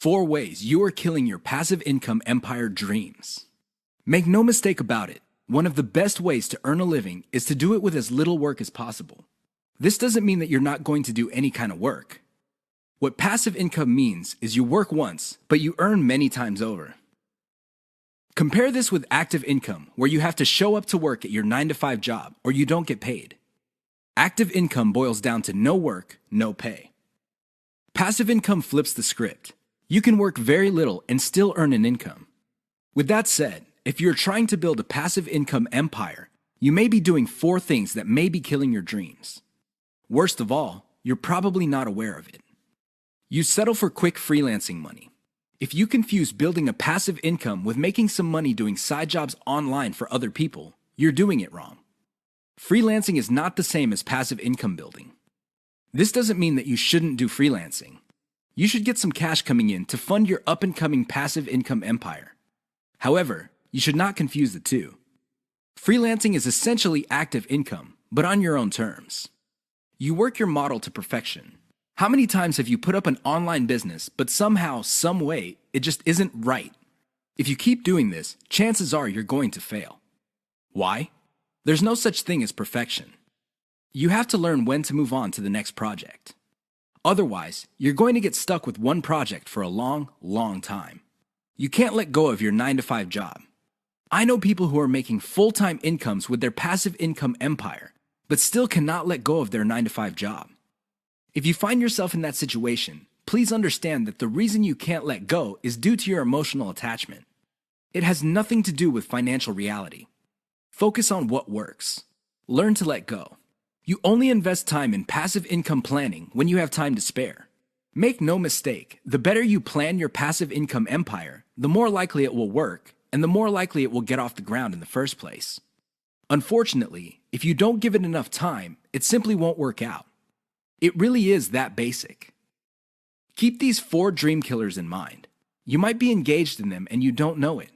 4 ways you are killing your passive income empire dreams. Make no mistake about it, one of the best ways to earn a living is to do it with as little work as possible. This doesn't mean that you're not going to do any kind of work. What passive income means is you work once, but you earn many times over. Compare this with active income, where you have to show up to work at your 9-to-5 job or you don't get paid. Active income boils down to no work, no pay. Passive income flips the script. You can work very little and still earn an income. With that said, if you're trying to build a passive income empire, you may be doing 4 things that may be killing your dreams. Worst of all, you're probably not aware of it. You settle for quick freelancing money. If you confuse building a passive income with making some money doing side jobs online for other people, you're doing it wrong. Freelancing is not the same as passive income building. This doesn't mean that you shouldn't do freelancing. You should get some cash coming in to fund your up-and-coming passive income empire. However, you should not confuse the two. Freelancing is essentially active income, but on your own terms. You work your model to perfection. How many times have you put up an online business, but somehow, some way, it just isn't right? If you keep doing this, chances are you're going to fail. Why? There's no such thing as perfection. You have to learn when to move on to the next project. Otherwise, you're going to get stuck with one project for a long, long time. You can't let go of your 9-to-5 job. I know people who are making full-time incomes with their passive income empire, but still cannot let go of their 9-to-5 job. If you find yourself in that situation, please understand that the reason you can't let go is due to your emotional attachment. It has nothing to do with financial reality. Focus on what works. Learn to let go. You only invest time in passive income planning when you have time to spare. Make no mistake, the better you plan your passive income empire, the more likely it will work, and the more likely it will get off the ground in the first place. Unfortunately, if you don't give it enough time, it simply won't work out. It really is that basic. Keep these 4 dream killers in mind. You might be engaged in them and you don't know it.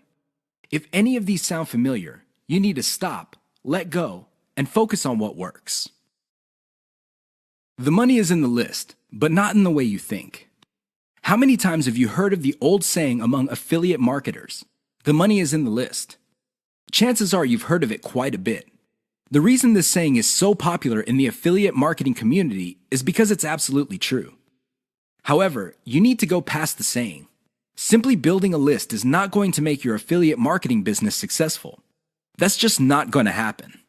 If any of these sound familiar, you need to stop, let go, and focus on what works. The money is in the list, but not in the way you think. How many times have you heard of the old saying among affiliate marketers, "The money is in the list"? Chances are you've heard of it quite a bit. The reason this saying is so popular in the affiliate marketing community is because it's absolutely true. However, you need to go past the saying. Simply building a list is not going to make your affiliate marketing business successful. That's just not going to happen.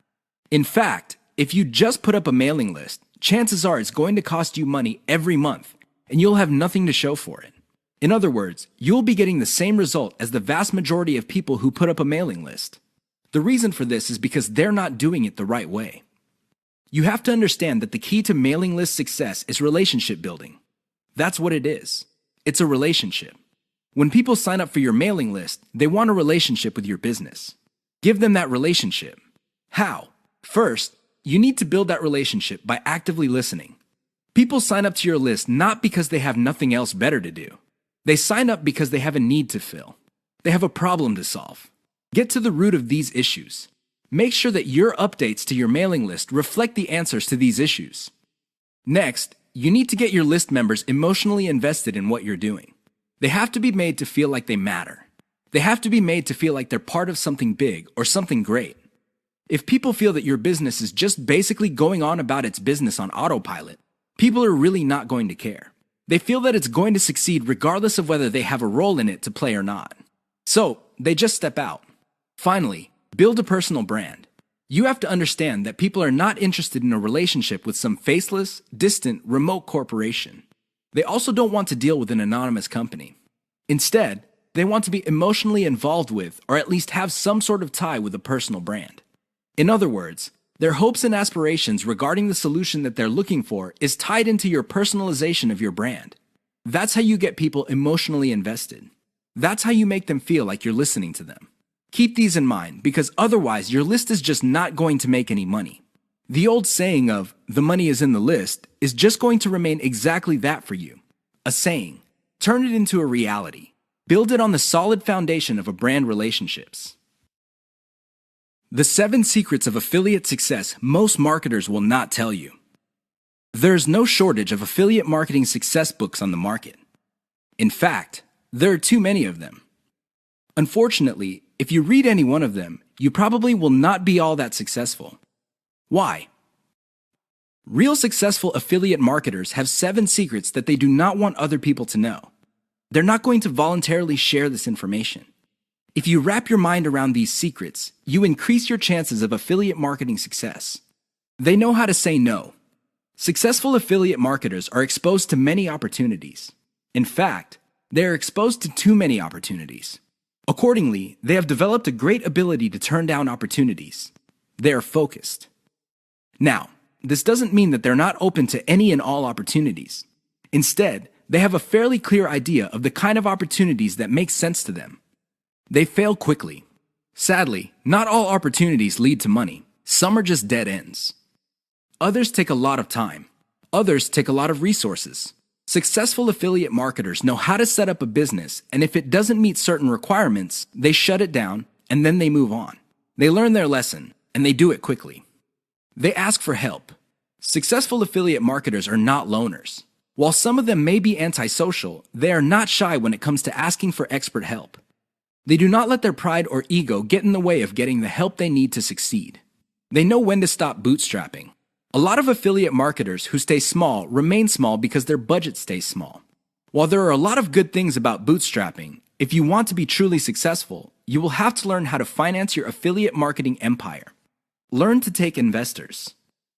In fact, if you just put up a mailing list, chances are it's going to cost you money every month, and you'll have nothing to show for it. In other words, you'll be getting the same result as the vast majority of people who put up a mailing list. The reason for this is because they're not doing it the right way. You have to understand that the key to mailing list success is relationship building. That's what it is. It's a relationship. When people sign up for your mailing list, they want a relationship with your business. Give them that relationship. How? First, you need to build that relationship by actively listening. People sign up to your list not because they have nothing else better to do. They sign up because they have a need to fill. They have a problem to solve. Get to the root of these issues. Make sure that your updates to your mailing list reflect the answers to these issues. Next, you need to get your list members emotionally invested in what you're doing. They have to be made to feel like they matter. They have to be made to feel like they're part of something big or something great. If people feel that your business is just basically going on about its business on autopilot, people are really not going to care. They feel that it's going to succeed regardless of whether they have a role in it to play or not. So, they just step out. Finally, build a personal brand. You have to understand that people are not interested in a relationship with some faceless, distant, remote corporation. They also don't want to deal with an anonymous company. Instead, they want to be emotionally involved with, or at least have some sort of tie with a personal brand. In other words, their hopes and aspirations regarding the solution that they're looking for is tied into your personalization of your brand. That's how you get people emotionally invested. That's how you make them feel like you're listening to them. Keep these in mind, because otherwise your list is just not going to make any money. The old saying of, "the money is in the list," is just going to remain exactly that for you. A saying. Turn it into a reality. Build it on the solid foundation of a brand relationships. The 7 secrets of affiliate success most marketers will not tell you. There's no shortage of affiliate marketing success books on the market. In fact, There are too many of them. Unfortunately, if you read any one of them, you probably will not be all that successful. Why? Real successful affiliate marketers have 7 secrets that they do not want other people to know. They're not going to voluntarily share this information. If you wrap your mind around these secrets, you increase your chances of affiliate marketing success. They know how to say no. Successful affiliate marketers are exposed to many opportunities. In fact, they are exposed to too many opportunities. Accordingly, they have developed a great ability to turn down opportunities. They are focused. Now, this doesn't mean that they're not open to any and all opportunities. Instead, they have a fairly clear idea of the kind of opportunities that make sense to them. They fail quickly. Sadly, not all opportunities lead to money. Some are just dead ends. Others take a lot of time. Others take a lot of resources. Successful affiliate marketers know how to set up a business, and if it doesn't meet certain requirements, they shut it down and then they move on. They learn their lesson, and they do it quickly. They ask for help. Successful affiliate marketers are not loners. While some of them may be antisocial, they are not shy when it comes to asking for expert help. They do not let their pride or ego get in the way of getting the help they need to succeed. They know when to stop bootstrapping. A lot of affiliate marketers who stay small remain small because their budget stays small. While there are a lot of good things about bootstrapping, if you want to be truly successful, you will have to learn how to finance your affiliate marketing empire. Learn to take investors.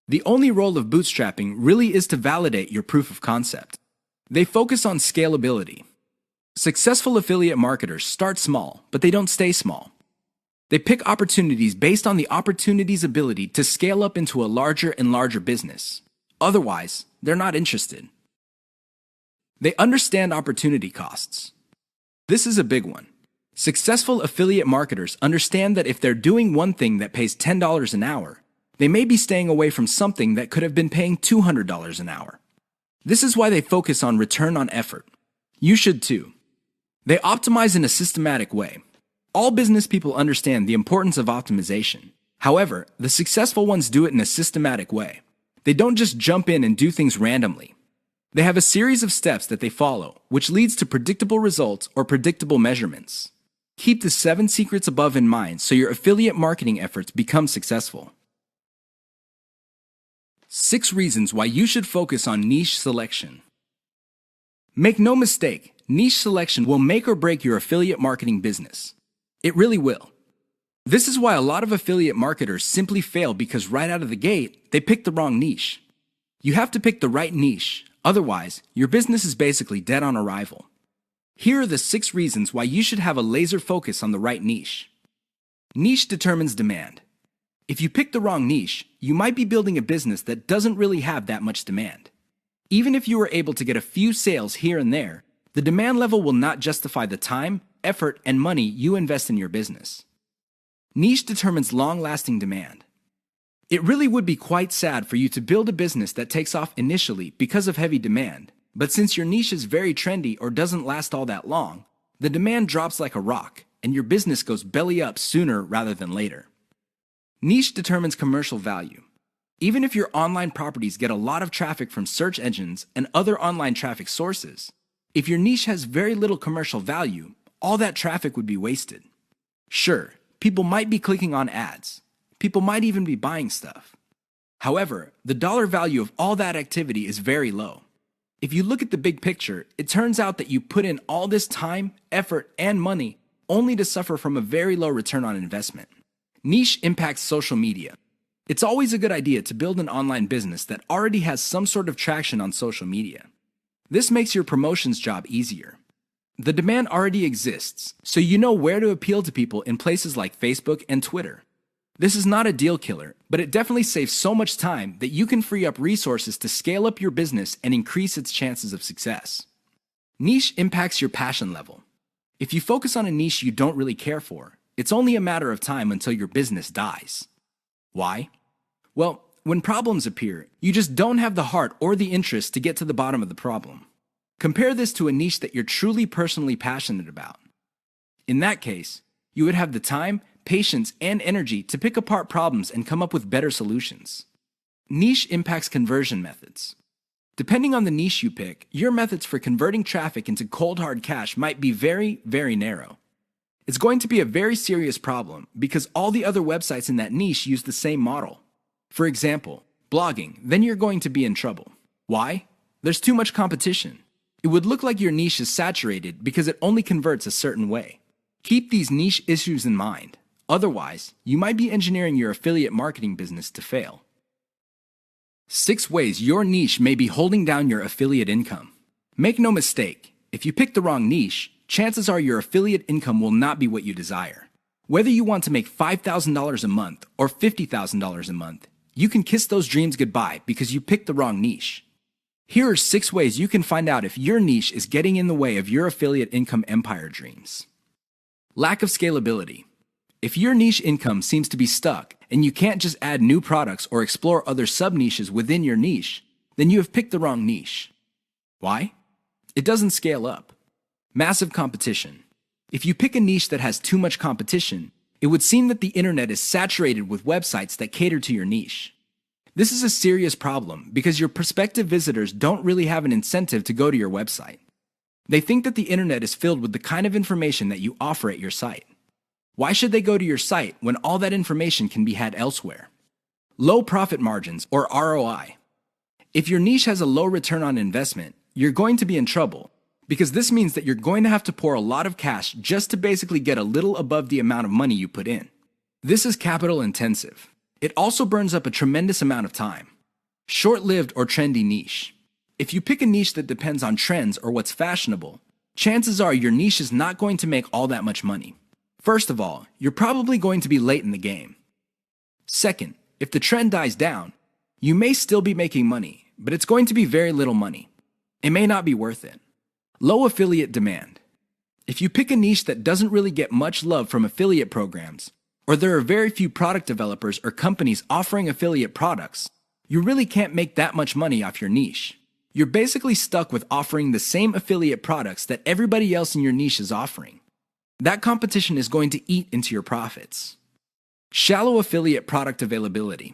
The only role of bootstrapping really is to validate your proof of concept. They focus on scalability. Successful affiliate marketers start small, but they don't stay small. They pick opportunities based on the opportunity's ability to scale up into a larger and larger business. Otherwise, they're not interested. They understand opportunity costs. This is a big one. Successful affiliate marketers understand that if they're doing one thing that pays $10 an hour, they may be staying away from something that could have been paying $200 an hour. This is why they focus on return on effort. You should too. They optimize in a systematic way. All business people understand the importance of optimization. However, the successful ones do it in a systematic way. They don't just jump in and do things randomly. They have a series of steps that they follow, which leads to predictable results or predictable measurements. Keep the 7 secrets above in mind so your affiliate marketing efforts become successful. 6 reasons why you should focus on niche selection. Make no mistake, niche selection will make or break your affiliate marketing business. It really will. This is why a lot of affiliate marketers simply fail because right out of the gate, they pick the wrong niche. You have to pick the right niche, otherwise, your business is basically dead on arrival. Here are the 6 reasons why you should have a laser focus on the right niche. Niche determines demand. If you pick the wrong niche, you might be building a business that doesn't really have that much demand. Even if you were able to get a few sales here and there, the demand level will not justify the time, effort, and money you invest in your business. Niche determines long-lasting demand. It really would be quite sad for you to build a business that takes off initially because of heavy demand, but since your niche is very trendy or doesn't last all that long, the demand drops like a rock, and your business goes belly up sooner rather than later. Niche determines commercial value. Even if your online properties get a lot of traffic from search engines and other online traffic sources, if your niche has very little commercial value, all that traffic would be wasted. Sure, people might be clicking on ads. People might even be buying stuff. However, the dollar value of all that activity is very low. If you look at the big picture, it turns out that you put in all this time, effort, and money only to suffer from a very low return on investment. Niche impacts social media. It's always a good idea to build an online business that already has some sort of traction on social media. This makes your promotions job easier. The demand already exists, so you know where to appeal to people in places like Facebook and Twitter. This is not a deal killer, but it definitely saves so much time that you can free up resources to scale up your business and increase its chances of success. Niche impacts your passion level. If you focus on a niche you don't really care for, it's only a matter of time until your business dies. Why? Well, when problems appear, you just don't have the heart or the interest to get to the bottom of the problem. Compare this to a niche that you're truly personally passionate about. In that case, you would have the time, patience, and energy to pick apart problems and come up with better solutions. Niche impacts conversion methods. Depending on the niche you pick, your methods for converting traffic into cold hard cash might be very, very narrow. It's going to be a very serious problem because all the other websites in that niche use the same model. For example, blogging, then you're going to be in trouble. Why? There's too much competition. It would look like your niche is saturated because it only converts a certain way. Keep these niche issues in mind. Otherwise, you might be engineering your affiliate marketing business to fail. 6 ways your niche may be holding down your affiliate income. Make no mistake, if you pick the wrong niche, chances are your affiliate income will not be what you desire. Whether you want to make $5,000 a month or $50,000 a month, you can kiss those dreams goodbye because you picked the wrong niche. Here are 6 ways you can find out if your niche is getting in the way of your affiliate income empire dreams. Lack of scalability. If your niche income seems to be stuck and you can't just add new products or explore other sub-niches within your niche, then you have picked the wrong niche. Why? It doesn't scale up. Massive competition. If you pick a niche that has too much competition, it would seem that the internet is saturated with websites that cater to your niche. This is a serious problem because your prospective visitors don't really have an incentive to go to your website. They think that the internet is filled with the kind of information that you offer at your site. Why should they go to your site when all that information can be had elsewhere? Low profit margins, or ROI. If your niche has a low return on investment, you're going to be in trouble because this means that you're going to have to pour a lot of cash just to basically get a little above the amount of money you put in. This is capital intensive. It also burns up a tremendous amount of time. Short-lived or trendy niche. If you pick a niche that depends on trends or what's fashionable, chances are your niche is not going to make all that much money. First of all, you're probably going to be late in the game. Second, if the trend dies down, you may still be making money, but it's going to be very little money. It may not be worth it. Low affiliate demand. If you pick a niche that doesn't really get much love from affiliate programs, or there are very few product developers or companies offering affiliate products, you really can't make that much money off your niche. You're basically stuck with offering the same affiliate products that everybody else in your niche is offering. That competition is going to eat into your profits. Shallow affiliate product availability.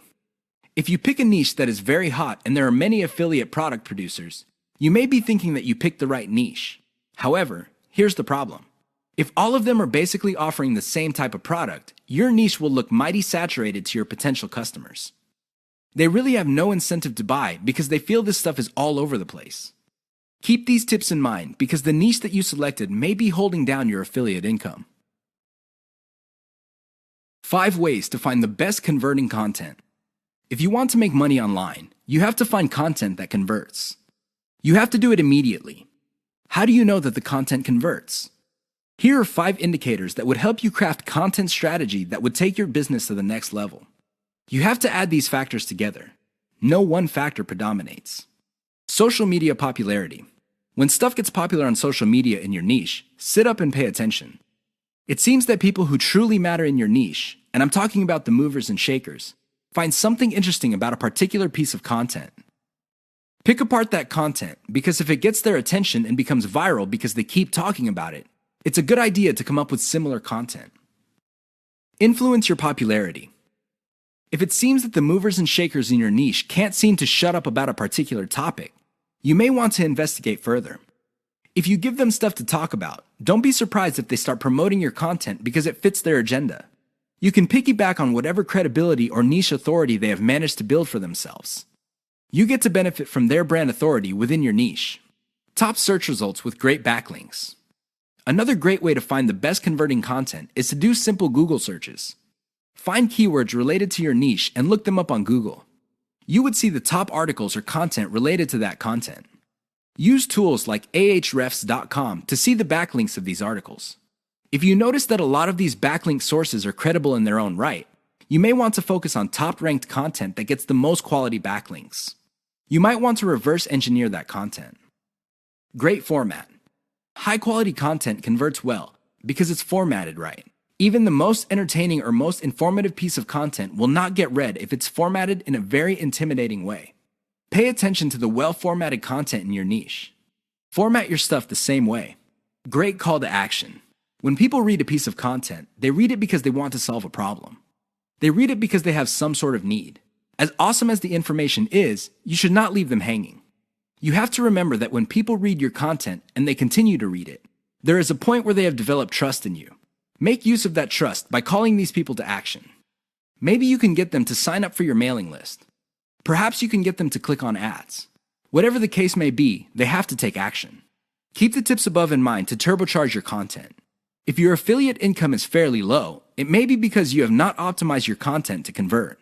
If you pick a niche that is very hot and there are many affiliate product producers, you may be thinking that you picked the right niche. However, here's the problem. If all of them are basically offering the same type of product, your niche will look mighty saturated to your potential customers. They really have no incentive to buy because they feel this stuff is all over the place. Keep these tips in mind because the niche that you selected may be holding down your affiliate income. 5 ways to find the best converting content. If you want to make money online, you have to find content that converts. You have to do it immediately. How do you know that the content converts? Here are 5 indicators that would help you craft content strategy that would take your business to the next level. You have to add these factors together. No one factor predominates. Social media popularity. When stuff gets popular on social media in your niche, sit up and pay attention. It seems that people who truly matter in your niche, and I'm talking about the movers and shakers, find something interesting about a particular piece of content. Pick apart that content because if it gets their attention and becomes viral because they keep talking about it, it's a good idea to come up with similar content. Influence your popularity. If it seems that the movers and shakers in your niche can't seem to shut up about a particular topic, you may want to investigate further. If you give them stuff to talk about, don't be surprised if they start promoting your content because it fits their agenda. You can piggyback on whatever credibility or niche authority they have managed to build for themselves. You get to benefit from their brand authority within your niche. Top search results with great backlinks. Another great way to find the best converting content is to do simple Google searches. Find keywords related to your niche and look them up on Google. You would see the top articles or content related to that content. Use tools like ahrefs.com to see the backlinks of these articles. If you notice that a lot of these backlink sources are credible in their own right, you may want to focus on top-ranked content that gets the most quality backlinks. You might want to reverse engineer that content. Great format. High-quality content converts well because it's formatted right. Even the most entertaining or most informative piece of content will not get read if it's formatted in a very intimidating way. Pay attention to the well-formatted content in your niche. Format your stuff the same way. Great call to action. When people read a piece of content, they read it because they want to solve a problem. They read it because they have some sort of need. As awesome as the information is, you should not leave them hanging. You have to remember that when people read your content and they continue to read it, there is a point where they have developed trust in you. Make use of that trust by calling these people to action. Maybe you can get them to sign up for your mailing list. Perhaps you can get them to click on ads. Whatever the case may be, they have to take action. Keep the tips above in mind to turbocharge your content. If your affiliate income is fairly low, it may be because you have not optimized your content to convert.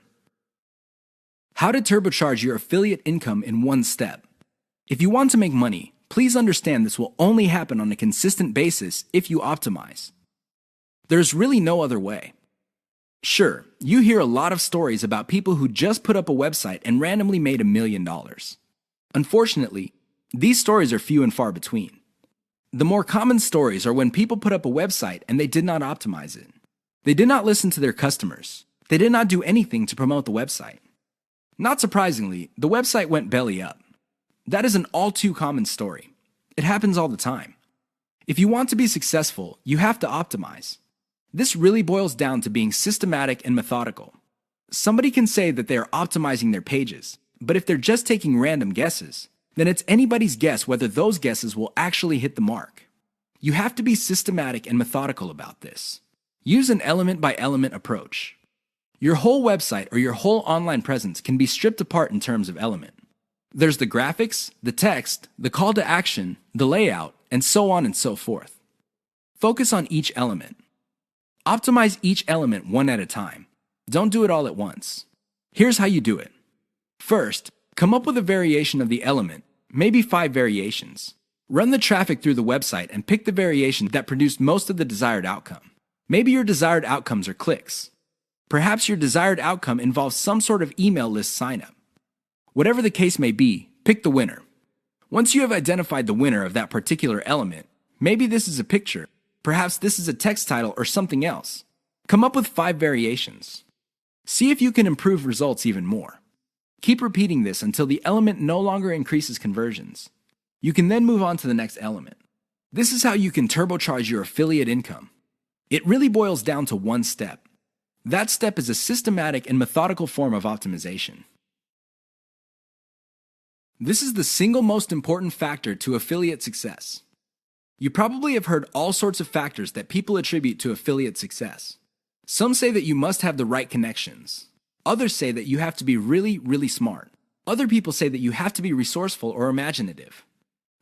How to turbocharge your affiliate income in one step. If you want to make money, please understand this will only happen on a consistent basis if you optimize. There's really no other way. Sure, you hear a lot of stories about people who just put up a website and randomly made $1 million. Unfortunately, these stories are few and far between. The more common stories are when people put up a website and they did not optimize it. They did not listen to their customers. They did not do anything to promote the website. Not surprisingly, the website went belly up. That is an all too common story. It happens all the time. If you want to be successful, you have to optimize. This really boils down to being systematic and methodical. Somebody can say that they are optimizing their pages, but if they're just taking random guesses, then it's anybody's guess whether those guesses will actually hit the mark. You have to be systematic and methodical about this. Use an element-by-element approach. Your whole website or your whole online presence can be stripped apart in terms of element. There's the graphics, the text, the call to action, the layout, and so on and so forth. Focus on each element. Optimize each element one at a time. Don't do it all at once. Here's how you do it. First, come up with a variation of the element, maybe 5 variations. Run the traffic through the website and pick the variation that produced most of the desired outcome. Maybe your desired outcomes are clicks. Perhaps your desired outcome involves some sort of email list sign-up. Whatever the case may be, pick the winner. Once you have identified the winner of that particular element, maybe this is a picture, perhaps this is a text title or something else. Come up with 5 variations. See if you can improve results even more. Keep repeating this until the element no longer increases conversions. You can then move on to the next element. This is how you can turbocharge your affiliate income. It really boils down to one step. That step is a systematic and methodical form of optimization. This is the single most important factor to affiliate success. You probably have heard all sorts of factors that people attribute to affiliate success. Some say that you must have the right connections. Others say that you have to be really, really smart. Other people say that you have to be resourceful or imaginative.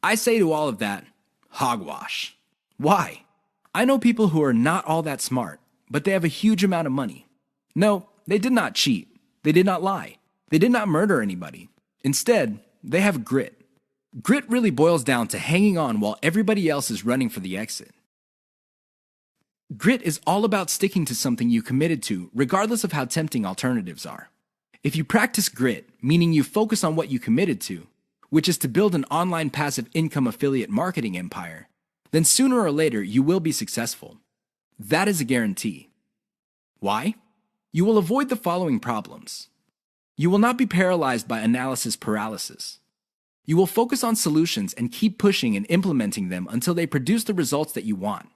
I say to all of that, hogwash. Why? I know people who are not all that smart, but they have a huge amount of money. No, they did not cheat. They did not lie. They did not murder anybody. Instead, they have grit. Grit really boils down to hanging on while everybody else is running for the exit. Grit is all about sticking to something you committed to, regardless of how tempting alternatives are. If you practice grit, meaning you focus on what you committed to, which is to build an online passive income affiliate marketing empire, then sooner or later you will be successful. That is a guarantee. Why? You will avoid the following problems. You will not be paralyzed by analysis paralysis. You will focus on solutions and keep pushing and implementing them until they produce the results that you want.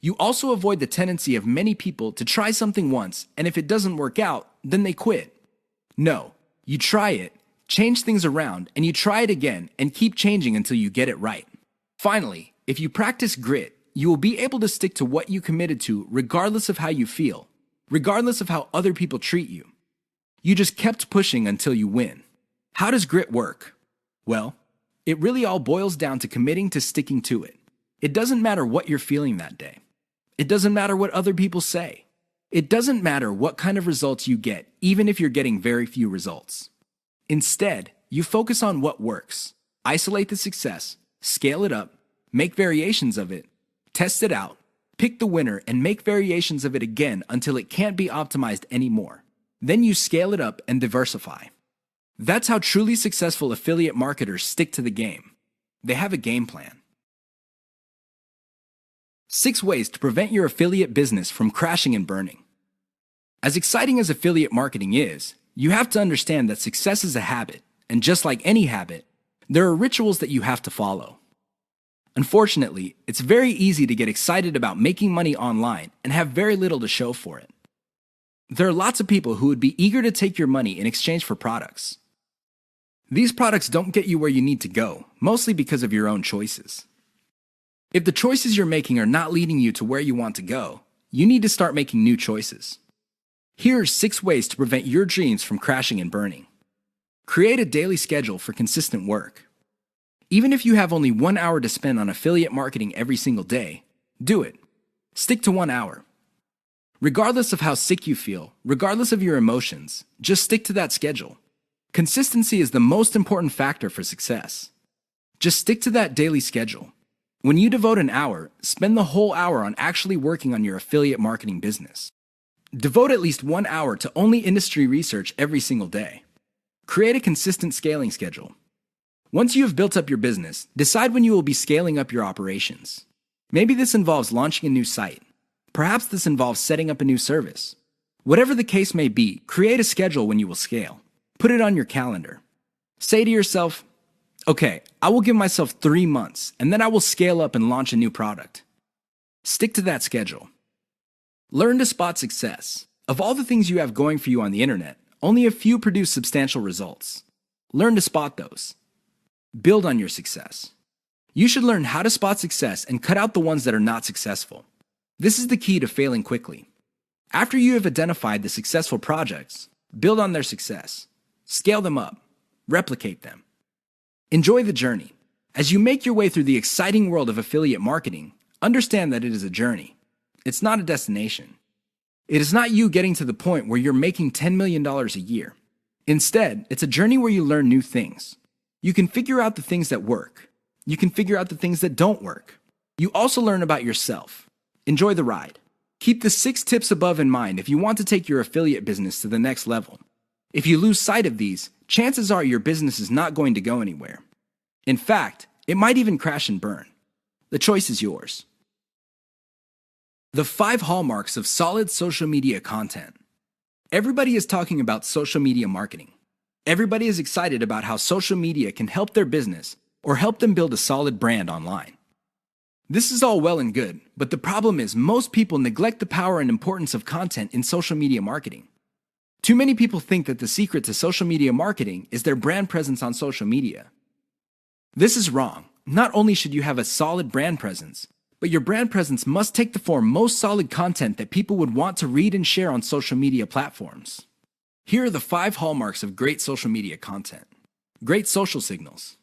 You also avoid the tendency of many people to try something once, and if it doesn't work out, then they quit. No, you try it, change things around, and you try it again and keep changing until you get it right. Finally, if you practice grit, you will be able to stick to what you committed to regardless of how you feel, regardless of how other people treat you. You just kept pushing until you win. How does grit work? Well, it really all boils down to committing to sticking to it. It doesn't matter what you're feeling that day. It doesn't matter what other people say. It doesn't matter what kind of results you get, even if you're getting very few results. Instead, you focus on what works. Isolate the success, scale it up, make variations of it, test it out, pick the winner, and make variations of it again until it can't be optimized anymore. Then you scale it up and diversify. That's how truly successful affiliate marketers stick to the game. They have a game plan. 6 ways to prevent your affiliate business from crashing and burning. As exciting as affiliate marketing is, you have to understand that success is a habit, and just like any habit, there are rituals that you have to follow. Unfortunately, it's very easy to get excited about making money online and have very little to show for it. There are lots of people who would be eager to take your money in exchange for products. These products don't get you where you need to go, mostly because of your own choices. If the choices you're making are not leading you to where you want to go, you need to start making new choices. Here are 6 ways to prevent your dreams from crashing and burning. Create a daily schedule for consistent work. Even if you have only 1 hour to spend on affiliate marketing every single day, do it. Stick to 1 hour. Regardless of how sick you feel, regardless of your emotions, just stick to that schedule. Consistency is the most important factor for success. Just stick to that daily schedule. When you devote an hour, spend the whole hour on actually working on your affiliate marketing business. Devote at least 1 hour to only industry research every single day. Create a consistent scaling schedule. Once you have built up your business, decide when you will be scaling up your operations. Maybe this involves launching a new site. Perhaps this involves setting up a new service. Whatever the case may be, create a schedule when you will scale. Put it on your calendar. Say to yourself, okay, I will give myself 3 months, and then I will scale up and launch a new product. Stick to that schedule. Learn to spot success. Of all the things you have going for you on the internet, only a few produce substantial results. Learn to spot those. Build on your success. You should learn how to spot success and cut out the ones that are not successful. This is the key to failing quickly. After you have identified the successful projects, build on their success. Scale them up. Replicate them. Enjoy the journey. As you make your way through the exciting world of affiliate marketing, understand that it is a journey. It's not a destination. It is not you getting to the point where you're making $10 million a year. Instead, it's a journey where you learn new things. You can figure out the things that work. You can figure out the things that don't work. You also learn about yourself. Enjoy the ride. Keep the 6 tips above in mind if you want to take your affiliate business to the next level. If you lose sight of these, chances are your business is not going to go anywhere. In fact, it might even crash and burn. The choice is yours. The 5 hallmarks of solid social media content. Everybody is talking about social media marketing. Everybody is excited about how social media can help their business or help them build a solid brand online. This is all well and good, but the problem is most people neglect the power and importance of content in social media marketing. Too many people think that the secret to social media marketing is their brand presence on social media. This is wrong. Not only should you have a solid brand presence, but your brand presence must take the form most solid content that people would want to read and share on social media platforms. Here are the 5 hallmarks of great social media content. Great social signals.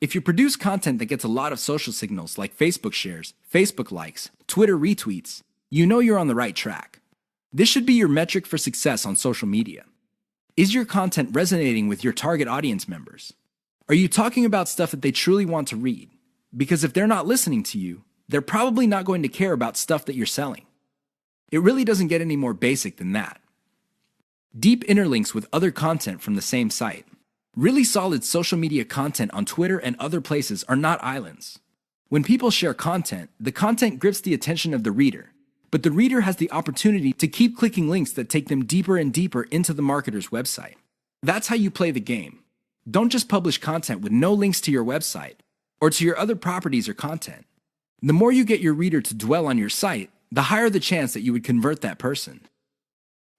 If you produce content that gets a lot of social signals like Facebook shares, Facebook likes, Twitter retweets, you know you're on the right track. This should be your metric for success on social media. Is your content resonating with your target audience members? Are you talking about stuff that they truly want to read? Because if they're not listening to you, they're probably not going to care about stuff that you're selling. It really doesn't get any more basic than that. Deep interlinks with other content from the same site. Really solid social media content on Twitter and other places are not islands. When people share content, the content grips the attention of the reader, but the reader has the opportunity to keep clicking links that take them deeper and deeper into the marketer's website. That's how you play the game. Don't just publish content with no links to your website or to your other properties or content. The more you get your reader to dwell on your site, the higher the chance that you would convert that person.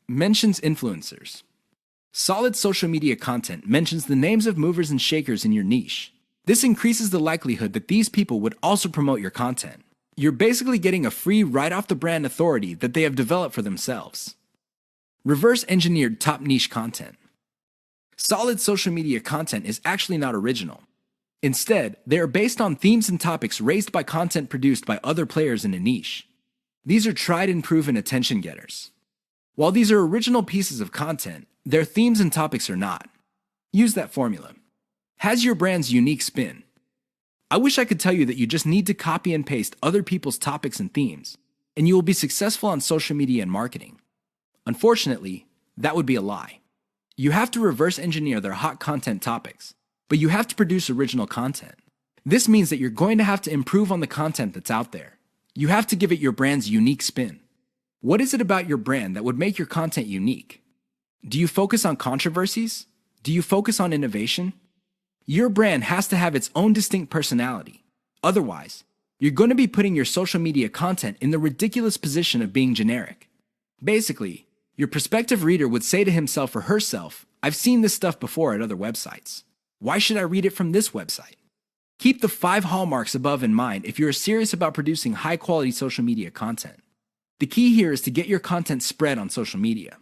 Mentions influencers. Solid social media content mentions the names of movers and shakers in your niche. This increases the likelihood that these people would also promote your content. You're basically getting a free right-off-the-brand authority that they have developed for themselves. Reverse-engineered top niche content. Solid social media content is actually not original. Instead, they are based on themes and topics raised by content produced by other players in a niche. These are tried and proven attention getters. While these are original pieces of content, their themes and topics are not. Use that formula. Has your brand's unique spin. I wish I could tell you that you just need to copy and paste other people's topics and themes, and you will be successful on social media and marketing. Unfortunately, that would be a lie. You have to reverse engineer their hot content topics, but you have to produce original content. This means that you're going to have to improve on the content that's out there. You have to give it your brand's unique spin. What is it about your brand that would make your content unique? Do you focus on controversies? Do you focus on innovation? Your brand has to have its own distinct personality. Otherwise, you're going to be putting your social media content in the ridiculous position of being generic. Basically, your prospective reader would say to himself or herself, "I've seen this stuff before at other websites." Why should I read it from this website? Keep the 5 hallmarks above in mind if you're serious about producing high-quality social media content. The key here is to get your content spread on social media.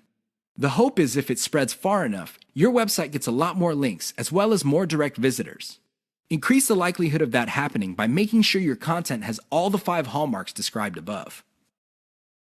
The hope is if it spreads far enough, your website gets a lot more links as well as more direct visitors. Increase the likelihood of that happening by making sure your content has all the 5 hallmarks described above.